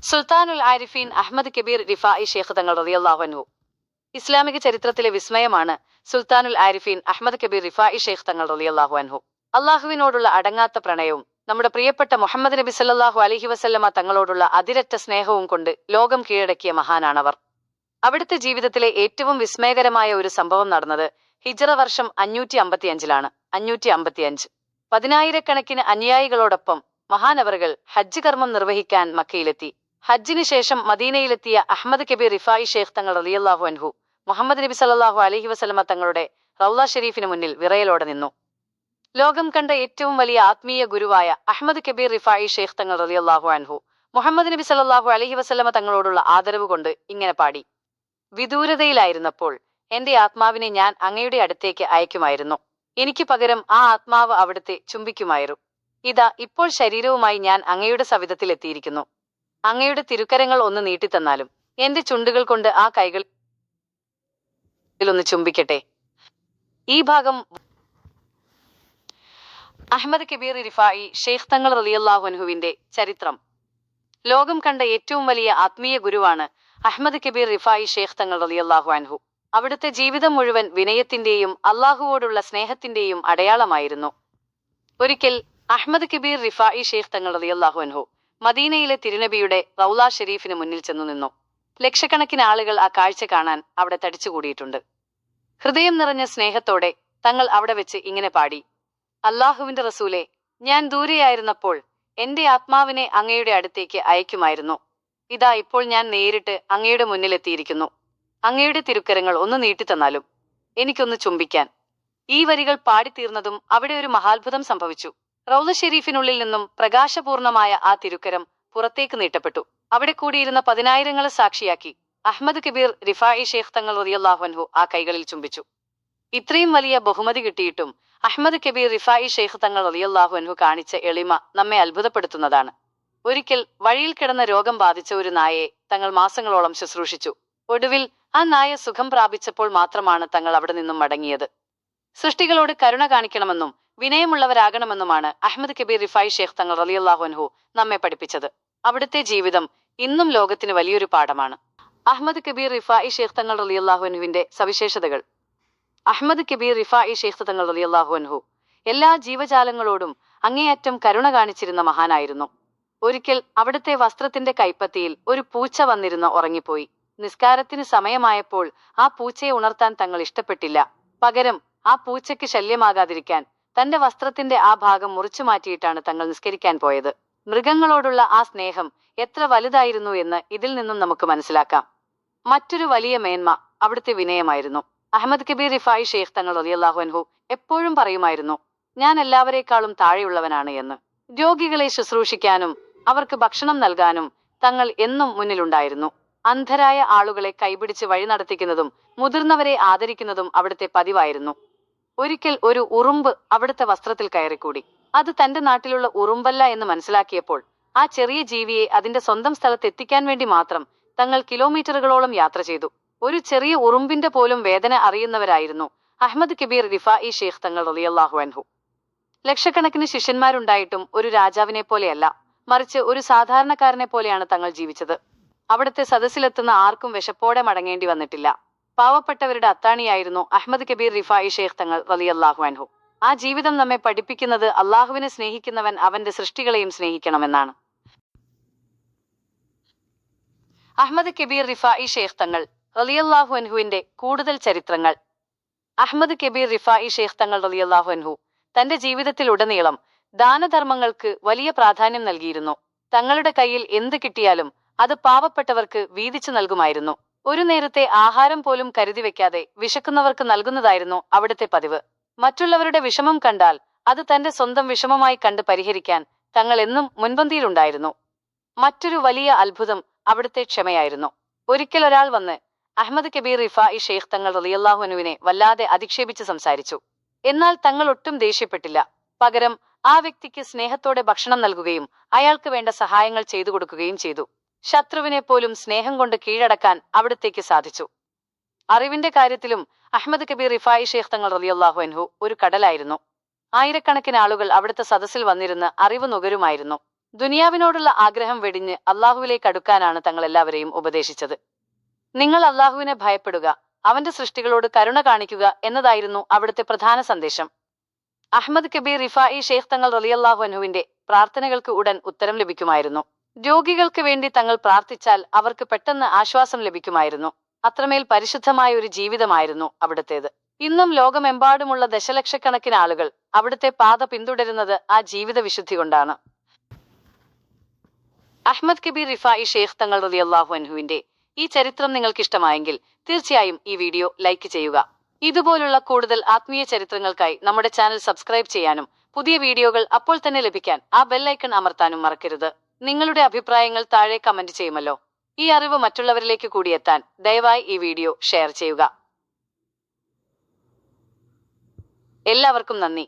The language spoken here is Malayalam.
സുൽത്താനുൽ ആരിഫീൻ അഹ്മദ് കബീർ റിഫായി ശൈഖ് തങ്ങൾ റളിയല്ലാഹു അൻഹു. ഇസ്ലാമിക ചരിത്രത്തിലെ വിസ്മയമാണ് സുൽത്താനുൽ ആരിഫീൻ അഹ്മദ് കബീർ റിഫായി ശൈഖ് തങ്ങൾ റളിയല്ലാഹു അൻഹു. അള്ളാഹുവിനോടുള്ള അടങ്ങാത്ത പ്രണയവും നമ്മുടെ പ്രിയപ്പെട്ട മുഹമ്മദ് നബി സല്ലല്ലാഹു അലൈഹി വസല്ലമ തങ്ങളോടുള്ള അതിരറ്റ സ്നേഹവും കൊണ്ട് ലോകം കീഴടക്കിയ മഹാനാണവർ. അവിടുത്തെ ജീവിതത്തിലെ ഏറ്റവും വിസ്മയകരമായ ഒരു സംഭവം നടന്നത് ഹിജ്റ വർഷം 555 555. 10,000-കണക്കിന് അനുയായികളോടൊപ്പം മഹാനവറുകൾ ഹജ്ജ് കർമ്മം നിർവഹിക്കാൻ മക്കയിലെത്തി. ഹജ്ജിന് ശേഷം മദീനയിലെത്തിയ അഹ്മദ് കബീർ റിഫായി ശൈഖ് തങ്ങൾ റളിയല്ലാഹു അൻഹു മുഹമ്മദ് നബി സല്ലല്ലാഹു അലൈഹി വസല്ലമ തങ്ങളുടെ റൗള ഷരീഫിന് മുന്നിൽ വിറയലോടെ നിന്നു. ലോകം കണ്ട ഏറ്റവും വലിയ ആത്മീയ ഗുരുവായ അഹ്മദ് കബീർ റിഫായി ശൈഖ് തങ്ങൾ റളിയല്ലാഹു അൻഹു മുഹമ്മദ് നബി സല്ലല്ലാഹു അലൈഹി വസല്ലമ തങ്ങളോടുള്ള ആദരവ് കൊണ്ട് ഇങ്ങനെ പാടി: വിദൂരതയിലായിരുന്നപ്പോൾ എന്റെ ആത്മാവിനെ ഞാൻ അങ്ങയുടെ അടുത്തേക്ക് അയക്കുമായിരുന്നു. എനിക്ക് പകരം ആ ആത്മാവ് അവിടുത്തെ ചുംബിക്കുമായിരുന്നു. ഇതാ ഇപ്പോൾ ശരീരവുമായി ഞാൻ അങ്ങയുടെ സവിധത്തിലെത്തിയിരിക്കുന്നു. അങ്ങയുടെ തിരുക്കരങ്ങൾ ഒന്ന് നീട്ടിത്തന്നാലും എന്റെ ചുണ്ടുകൾ കൊണ്ട് ആ കൈകളിലൊന്ന് ചുംബിക്കട്ടെ. ഈ ഭാഗം അഹ്മദ് കബീർ റിഫായി ശൈഖ് തങ്ങൾ റളിയല്ലാഹു അൻഹുവിന്റെ ചരിത്രം. ലോകം കണ്ട ഏറ്റവും വലിയ ആത്മീയ ഗുരുവാണ് അഹ്മദ് കബീർ റിഫായി ശൈഖ് തങ്ങൾ റളിയല്ലാഹു അൻഹു. അവിടുത്തെ ജീവിതം മുഴുവൻ വിനയത്തിന്റെയും അള്ളാഹുവോടുള്ള സ്നേഹത്തിന്റെയും അടയാളമായിരുന്നു. ഒരിക്കൽ അഹ്മദ് കബീർ റിഫായി ശൈഖ് തങ്ങൾ റളിയല്ലാഹു അൻഹു മദീനയിലെ തിരുനബിയുടെ റൗള ഷരീഫിന് മുന്നിൽ ചെന്നു നിന്നു. ലക്ഷക്കണക്കിന് ആളുകൾ ആ കാഴ്ച കാണാൻ അവിടെ തടിച്ചുകൂടിയിട്ടുണ്ട്. ഹൃദയം നിറഞ്ഞ സ്നേഹത്തോടെ തങ്ങൾ അവിടെ വെച്ച് ഇങ്ങനെ പാടി: അല്ലാഹുവിന്റെ റസൂലെ, ഞാൻ ദൂരെയായിരുന്നപ്പോൾ എന്റെ ആത്മാവിനെ അങ്ങയുടെ അടുത്തേക്ക് അയക്കുമായിരുന്നു. ഇതാ ഇപ്പോൾ ഞാൻ നേരിട്ട് അങ്ങയുടെ മുന്നിലെത്തിയിരിക്കുന്നു. അങ്ങയുടെ തിരുക്കരങ്ങൾ ഒന്ന് നീട്ടിത്തന്നാലും എനിക്കൊന്ന് ചുംബിക്കാൻ. ഈ വരികൾ പാടിത്തീർന്നതും അവിടെ ഒരു മഹാത്ഭുതം സംഭവിച്ചു. റൗള ഷരീഫിനുള്ളിൽ നിന്നും പ്രകാശപൂർണമായ ആ തിരുക്കരം പുറത്തേക്ക് നീട്ടപ്പെട്ടു. അവിടെ കൂടിയിരുന്ന 10,000-ങ്ങളെ സാക്ഷിയാക്കി അഹ്മദ് കബീർ റിഫായി ശൈഖ് തങ്ങൾ റളിയല്ലാഹു അൻഹു ആ കൈകളിൽ ചുംബിച്ചു. ഇത്രയും വലിയ ബഹുമതി കിട്ടിയിട്ടും അഹ്മദ് കബീർ റിഫായി ശൈഖ് തങ്ങൾ റളിയല്ലാഹു അൻഹു കാണിച്ച എളിമ നമ്മെ അത്ഭുതപ്പെടുത്തുന്നതാണ്. ഒരിക്കൽ വഴിയിൽ കിടന്ന രോഗം ബാധിച്ച ഒരു നായയെ തങ്ങൾ മാസങ്ങളോളം ശുശ്രൂഷിച്ചു. ഒടുവിൽ ആ നായ സുഖം പ്രാപിച്ചപ്പോൾ മാത്രമാണ് തങ്ങൾ അവിടെ നിന്നും മടങ്ങിയത്. സൃഷ്ടികളോട് കരുണ കാണിക്കണമെന്നും വിനയമുള്ളവരാകണമെന്നുമാണ് അഹ്മദ് കബീർ റിഫായി ശൈഖ് തങ്ങൾ റളിയല്ലാഹു അൻഹു നമ്മെ പഠിപ്പിച്ചത്. അവിടുത്തെ ജീവിതം ഇന്നും ലോകത്തിന് വലിയൊരു പാഠമാണ്. അഹ്മദ് കബീർ റിഫായി ശൈഖ് തങ്ങൾ റളിയല്ലാഹു അൻഹുവിന്റെ സവിശേഷതകൾ. അഹ്മദ് കബീർ റിഫായി ശൈഖ് തങ്ങൾ റളിയല്ലാഹു അൻഹു എല്ലാ ജീവജാലങ്ങളോടും അങ്ങേയറ്റം കരുണ കാണിച്ചിരുന്ന മഹാനായിരുന്നു. ഒരിക്കൽ അവിടുത്തെ വസ്ത്രത്തിന്റെ കൈപ്പത്തിയിൽ ഒരു പൂച്ച വന്നിരുന്ന് ഉറങ്ങിപ്പോയി. നിസ്കാരത്തിന് സമയമായപ്പോൾ ആ പൂച്ചയെ ഉണർത്താൻ തങ്ങൾ ഇഷ്ടപ്പെട്ടില്ല. പകരം ആ പൂച്ചയ്ക്ക് ശല്യമാകാതിരിക്കാൻ തന്റെ വസ്ത്രത്തിന്റെ ആ ഭാഗം മുറിച്ചു മാറ്റിയിട്ടാണ് തങ്ങൾ നിസ്കരിക്കാൻ പോയത്. മൃഗങ്ങളോടുള്ള ആ സ്നേഹം എത്ര വലുതായിരുന്നു എന്ന് ഇതിൽ നിന്നും നമുക്ക് മനസ്സിലാക്കാം. മറ്റൊരു വലിയ മേന്മ അവിടുത്തെ വിനയമായിരുന്നു. അഹ്മദ് കബീർ റിഫായി ശൈഖ് തങ്ങൾ റളിയല്ലാഹു അൻഹു എപ്പോഴും പറയുമായിരുന്നു, ഞാൻ എല്ലാവരേക്കാളും താഴെയുള്ളവനാണ് എന്ന്. രോഗികളെ ശുശ്രൂഷിക്കാനും അവർക്ക് ഭക്ഷണം നൽകാനും തങ്ങൾ എന്നും മുന്നിലുണ്ടായിരുന്നു. അന്ധരായ ആളുകളെ കൈപിടിച്ച് വഴി നടത്തിക്കുന്നതും മുതിർന്നവരെ ആദരിക്കുന്നതും അവിടുത്തെ പതിവായിരുന്നു. ഒരിക്കൽ ഒരു ഉറുമ്പ് അവിടുത്തെ വസ്ത്രത്തിൽ കയറിക്കൂടി. അത് തന്റെ നാട്ടിലുള്ള ഉറുമ്പല്ല എന്ന് മനസ്സിലാക്കിയപ്പോൾ ആ ചെറിയ ജീവിയെ അതിന്റെ സ്വന്തം സ്ഥലത്ത് എത്തിക്കാൻ വേണ്ടി മാത്രം തങ്ങൾ കിലോമീറ്ററുകളോളം യാത്ര ചെയ്തു. ഒരു ചെറിയ ഉറുമ്പിന്റെ പോലും വേദന അറിയുന്നവരായിരുന്നു അഹ്മദ് കബീർ റിഫായി ശൈഖ് തങ്ങൾ റളിയല്ലാഹു അൻഹു. ലക്ഷക്കണക്കിന് ശിഷ്യന്മാരുണ്ടായിട്ടും ഒരു രാജാവിനെ പോലെയല്ല, മറിച്ച് ഒരു സാധാരണക്കാരനെ പോലെയാണ് തങ്ങൾ ജീവിച്ചത്. അവിടുത്തെ സദസ്സിലെത്തുന്ന ആർക്കും വിശപ്പോടെ മടങ്ങേണ്ടി വന്നിട്ടില്ല. പാവപ്പെട്ടവരുടെ അത്താണിയായിരുന്നു അഹ്മദ് കബീർ റിഫായി ശൈഖ് തങ്ങൾ റളിയല്ലാഹു അൻഹു. ആ ജീവിതം നമ്മെ പഠിപ്പിക്കുന്നത് അള്ളാഹുവിനെ സ്നേഹിക്കുന്നവൻ അവന്റെ സൃഷ്ടികളെയും സ്നേഹിക്കണമെന്നാണ്. അഹ്മദ് കബീർ റിഫായി ശൈഖ് തങ്ങൾ റളിയല്ലാഹു അൻഹുവിന്റെ കൂടുതൽ ചരിത്രങ്ങൾ. അഹ്മദ് കബീർ റിഫായി ശൈഖ് തങ്ങൾ റളിയല്ലാഹു അൻഹു തന്റെ ജീവിതത്തിലുടനീളം ദാനധർമ്മങ്ങൾക്ക് വലിയ പ്രാധാന്യം നൽകിയിരുന്നു. തങ്ങളുടെ കയ്യിൽ എന്ത് കിട്ടിയാലും അത് പാവപ്പെട്ടവർക്ക് വീതിച്ചു നൽകുമായിരുന്നു. ഒരു നേരത്തെ ആഹാരം പോലും കരുതി വെക്കാതെ വിശക്കുന്നവർക്ക് നൽകുന്നതായിരുന്നു അവിടുത്തെ പതിവ്. മറ്റുള്ളവരുടെ വിഷമം കണ്ടാൽ അത് തന്റെ സ്വന്തം വിഷമമായി കണ്ട് പരിഹരിക്കാൻ തങ്ങൾ എന്നും മുൻപന്തിയിലുണ്ടായിരുന്നു. മറ്റൊരു വലിയ അത്ഭുതം അവിടുത്തെ ക്ഷമയായിരുന്നു. ഒരിക്കൽ ഒരാൾ വന്ന് അഹ്മദ് കബീർ റിഫായി ശൈഖ് തങ്ങൾ റളിയല്ലാഹു അൻഹുവിനെ വല്ലാതെ അധിക്ഷേപിച്ച് സംസാരിച്ചു. എന്നാൽ തങ്ങൾ ഒട്ടും ദേഷ്യപ്പെട്ടില്ല. പകരം ആ വ്യക്തിക്ക് സ്നേഹത്തോടെ ഭക്ഷണം നൽകുകയും അയാൾക്ക് വേണ്ട സഹായങ്ങൾ ചെയ്തു കൊടുക്കുകയും ചെയ്തു. ശത്രുവിനെ പോലും സ്നേഹം കൊണ്ട് കീഴടക്കാൻ അവിടത്തേക്ക് സാധിച്ചു. അറിവിന്റെ കാര്യത്തിലും അഹ്മദ് കബീർ റിഫായി ശൈഖ് തങ്ങൾ റളിയല്ലാഹു അൻഹു ഒരു കടലായിരുന്നു. ആയിരക്കണക്കിന് ആളുകൾ അവിടുത്തെ സദസ്സിൽ വന്നിരുന്ന് അറിവ് നുകരുമായിരുന്നു. ദുനിയാവിനോടുള്ള ആഗ്രഹം വെടിഞ്ഞ് അള്ളാഹുവിലേക്ക് അടുക്കാനാണ് തങ്ങൾ എല്ലാവരെയും ഉപദേശിച്ചത്. നിങ്ങൾ അള്ളാഹുവിനെ ഭയപ്പെടുക, അവന്റെ സൃഷ്ടികളോട് കരുണ കാണിക്കുക എന്നതായിരുന്നു അവിടുത്തെ പ്രധാന സന്ദേശം. അഹ്മദ് കബീർ റിഫായി ഷെയ്ഖ് തങ്ങൾ റളിയല്ലാഹു അൻഹുവിന്റെ പ്രാർത്ഥനകൾക്ക് ഉടൻ ഉത്തരം ലഭിക്കുമായിരുന്നു. രോഗികൾക്ക് വേണ്ടി തങ്ങൾ പ്രാർത്ഥിച്ചാൽ അവർക്ക് പെട്ടെന്ന് ആശ്വാസം ലഭിക്കുമായിരുന്നു. അത്രമേൽ പരിശുദ്ധമായ ഒരു ജീവിതമായിരുന്നു അവിടുത്തേത്. ഇന്നും ലോകമെമ്പാടുമുള്ള ദശലക്ഷക്കണക്കിന് ആളുകൾ അവിടുത്തെ പാത പിന്തുടരുന്നത് ആ ജീവിത വിശുദ്ധി കൊണ്ടാണ്. അഹ്മദ് കബീർ റിഫായി ഷെയ്ഖ് തങ്ങൾ റളിയല്ലാഹു അൻഹുവിന്റെ ഈ ചരിത്രം നിങ്ങൾക്കിഷ്ടമായെങ്കിൽ തീർച്ചയായും ഈ വീഡിയോ ലൈക്ക് ചെയ്യുക. ഇതുപോലുള്ള കൂടുതൽ ആത്മീയ ചരിത്രങ്ങൾക്കായി നമ്മുടെ ചാനൽ സബ്സ്ക്രൈബ് ചെയ്യാനും പുതിയ വീഡിയോകൾ അപ്പോൾ തന്നെ ലഭിക്കാൻ ആ ബെല്ലൈക്കൺ അമർത്താനും മറക്കരുത്. നിങ്ങളുടെ അഭിപ്രായങ്ങൾ താഴെ കമന്റ് ചെയ്യുമല്ലോ. ഈ അറിവ് മറ്റുള്ളവരിലേക്ക് കൂടി എത്താൻ ദയവായി ഈ വീഡിയോ ഷെയർ ചെയ്യുക. എല്ലാവർക്കും നന്ദി.